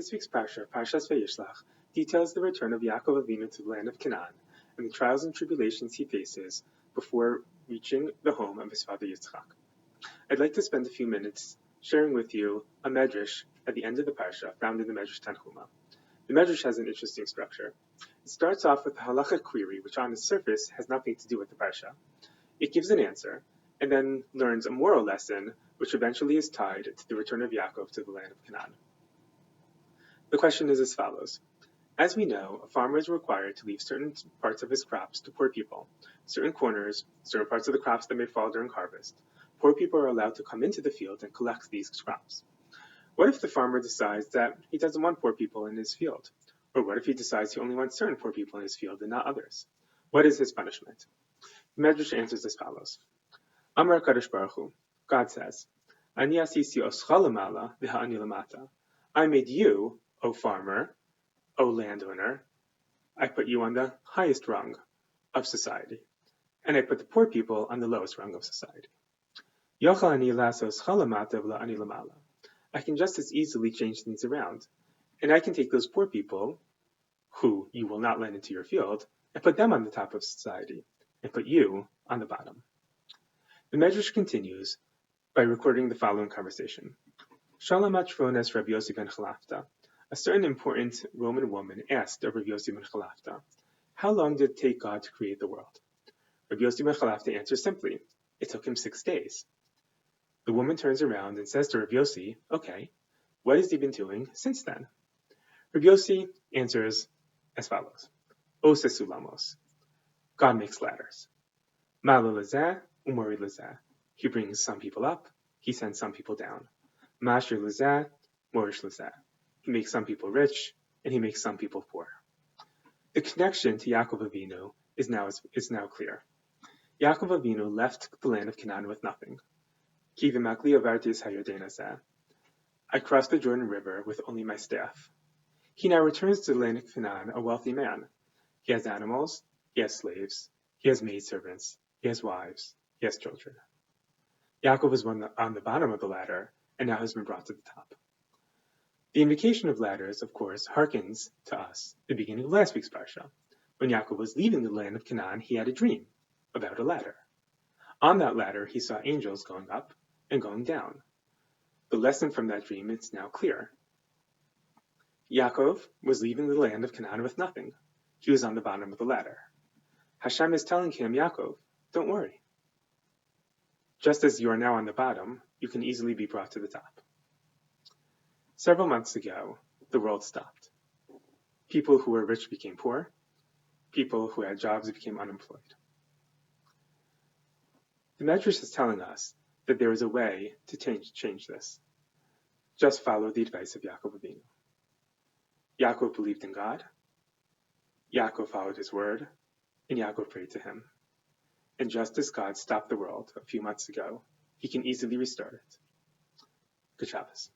This week's Parsha, Parshas Vayishlach, details the return of Yaakov Avinu to the land of Canaan and the trials and tribulations he faces before reaching the home of his father Yitzchak. I'd like to spend a few minutes sharing with you a medrash at the end of the Parsha found in the Medrash Tanhuma. The medrash has an interesting structure. It starts off with a halachic query, which on the surface has nothing to do with the Parsha. It gives an answer, and then learns a moral lesson, which eventually is tied to the return of Yaakov to the land of Canaan. The question is as follows. As we know, a farmer is required to leave certain parts of his crops to poor people, certain corners, certain parts of the crops that may fall during harvest. Poor people are allowed to come into the field and collect these crops. What if the farmer decides that he doesn't want poor people in his field? Or what if he decides he only wants certain poor people in his field and not others? What is his punishment? The Medrash answers as follows. Amar Kadosh Baruch Hu, God says, Ani asisi oscha lamala v'ha'ani lamata. I made you, O farmer, O landowner, I put you on the highest rung of society, and I put the poor people on the lowest rung of society. Yochel ani lasos chalamata v'la'ani lamala. I can just as easily change things around, and I can take those poor people, who you will not let into your field, and put them on the top of society, and put you on the bottom. The Medrash continues by recording the following conversation. Shalamat Shrones Rabbi Yossi ben Chalafta. A certain important Roman woman asked of Rabbi Yossi ben Chalafta, how long did it take God to create the world? Rabbi Yossi ben Chalafta answers simply, it took him 6 days. The woman turns around and says to Rabbi Yossi, okay, what has he been doing since then? Rabbi Yossi answers as follows, Ose sulamos. God makes ladders. Ma'ala lezeh u'morid lezeh. He brings some people up, he sends some people down. Mashir lezeh, morish lezeh. He makes some people rich, and he makes some people poor. The connection to Yaakov Avinu is now clear. Yaakov Avinu left the land of Canaan with nothing. Ki v'makli avartis hayarden hazeh. I crossed the Jordan River with only my staff. He now returns to the land of Canaan a wealthy man. He has animals, he has slaves, he has maidservants, he has wives, he has children. Yaakov was on the bottom of the ladder, and now has been brought to the top. The invocation of ladders, of course, harkens to us, the beginning of last week's Parsha. When Yaakov was leaving the land of Canaan, he had a dream about a ladder. On that ladder, he saw angels going up and going down. The lesson from that dream is now clear. Yaakov was leaving the land of Canaan with nothing. He was on the bottom of the ladder. Hashem is telling him, Yaakov, don't worry. Just as you are now on the bottom, you can easily be brought to the top. Several months ago, the world stopped. People who were rich became poor. People who had jobs became unemployed. The Medrash is telling us that there is a way to change this. Just follow the advice of Yaakov Avinu. Yaakov believed in God. Yaakov followed his word, and Yaakov prayed to him. And just as God stopped the world a few months ago, he can easily restart it. Good Shabbos.